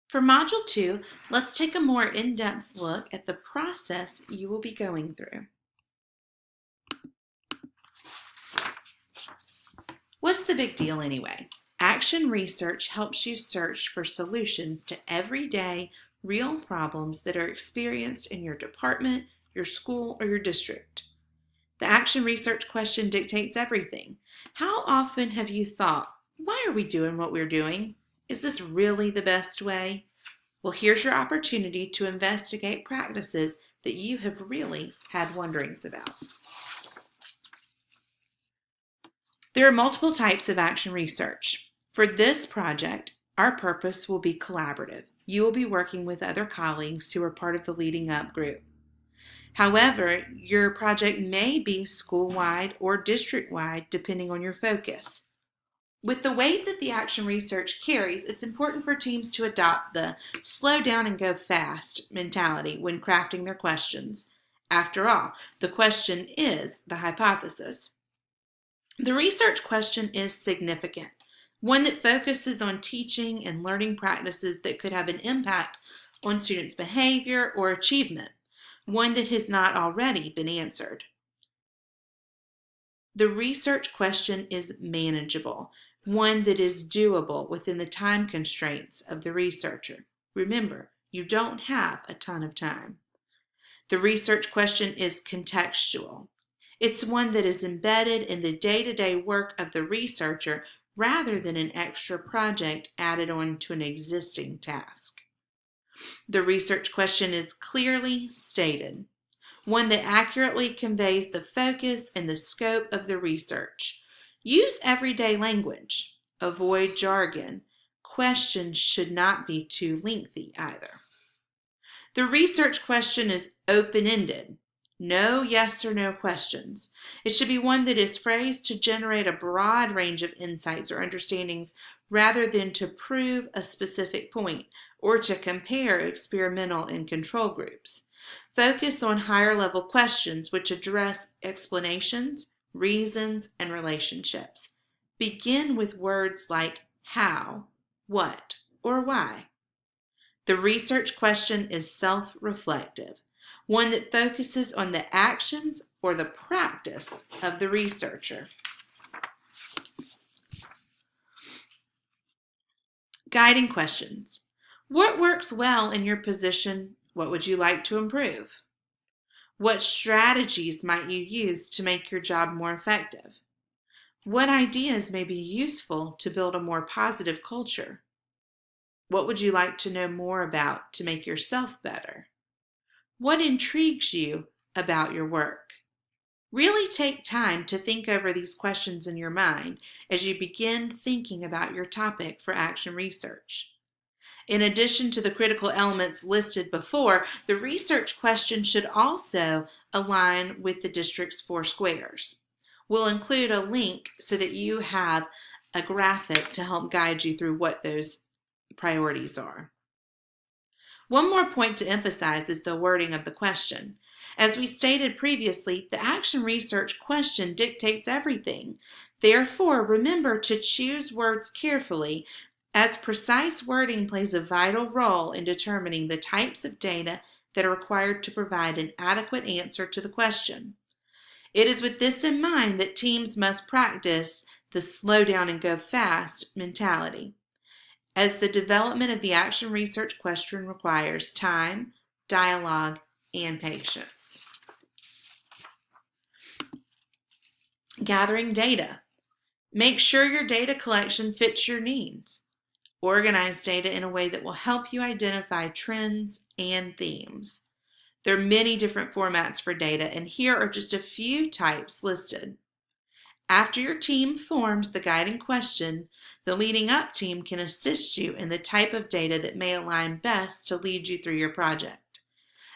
For Module 2, let's take a more in-depth look at the process you will be going through. What's the big deal anyway? Action research helps you search for solutions to everyday, real problems that are experienced in your department, your school, or your district. The action research question dictates everything. How often have you thought, why are we doing what we're doing? Is this really the best way? Well, here's your opportunity to investigate practices that you have really had wonderings about. There are multiple types of action research. For this project, our purpose will be collaborative. You will be working with other colleagues who are part of the Leading Up group. However, your project may be school-wide or district-wide depending on your focus. With the weight that the action research carries, it's important for teams to adopt the slow down and go fast mentality when crafting their questions. After all, the question is the hypothesis. The research question is significant, one that focuses on teaching and learning practices that could have an impact on students' behavior or achievement, one that has not already been answered. The research question is manageable, one that is doable within the time constraints of the researcher. Remember, you don't have a ton of time. The research question is contextual. It's one that is embedded in the day-to-day work of the researcher rather than an extra project added on to an existing task. The research question is clearly stated, one that accurately conveys the focus and the scope of the research. Use everyday language. Avoid jargon. Questions should not be too lengthy either. The research question is open-ended. No yes or no questions. It should be one that is phrased to generate a broad range of insights or understandings rather than to prove a specific point or to compare experimental and control groups. Focus on higher level questions which address explanations, reasons, and relationships. Begin with words like how, what, or why. The research question is self-reflective, one that focuses on the actions or the practice of the researcher. Guiding questions. What works well in your position? What would you like to improve? What strategies might you use to make your job more effective? What ideas may be useful to build a more positive culture? What would you like to know more about to make yourself better? What intrigues you about your work? Really take time to think over these questions in your mind as you begin thinking about your topic for action research. In addition to the critical elements listed before, the research question should also align with the district's 4 squares. We'll include a link so that you have a graphic to help guide you through what those priorities are. One more point to emphasize is the wording of the question. As we stated previously, the action research question dictates everything. Therefore, remember to choose words carefully, as precise wording plays a vital role in determining the types of data that are required to provide an adequate answer to the question. It is with this in mind that teams must practice the slow down and go fast mentality, as the development of the action research question requires time, dialogue, and patience. Gathering data. Make sure your data collection fits your needs. Organize data in a way that will help you identify trends and themes. There are many different formats for data, and here are just a few types listed. After your team forms the guiding question, the Leading Up team can assist you in the type of data that may align best to lead you through your project.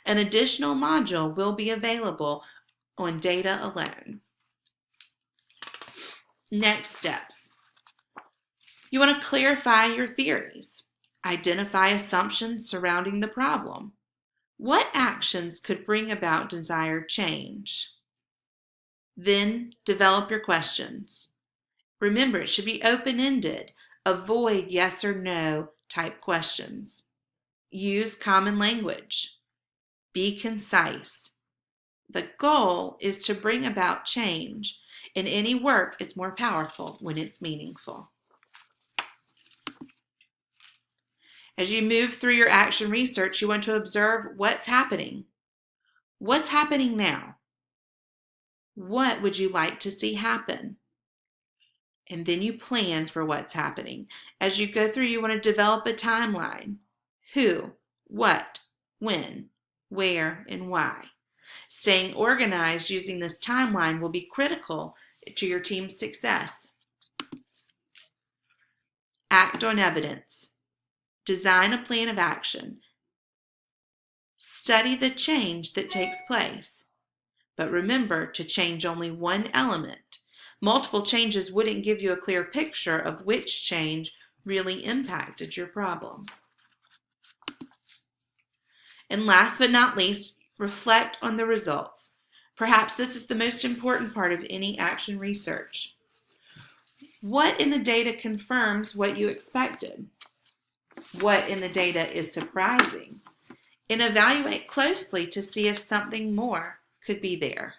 An additional module will be available on data alone. Next steps. You want to clarify your theories. Identify assumptions surrounding the problem. What actions could bring about desired change? Then develop your questions. Remember, it should be open-ended. Avoid yes or no type questions. Use common language. Be concise. The goal is to bring about change, and any work is more powerful when it's meaningful. As you move through your action research, you want to observe what's happening. What's happening now? What would you like to see happen? And then you plan for what's happening. As you go through, you want to develop a timeline. Who, what, when, where, and why. Staying organized using this timeline will be critical to your team's success. Act on evidence. Design a plan of action. Study the change that takes place. But remember to change only one element. Multiple changes wouldn't give you a clear picture of which change really impacted your problem. And last but not least, reflect on the results. Perhaps this is the most important part of any action research. What in the data confirms what you expected? What in the data is surprising? And evaluate closely to see if something more could be there.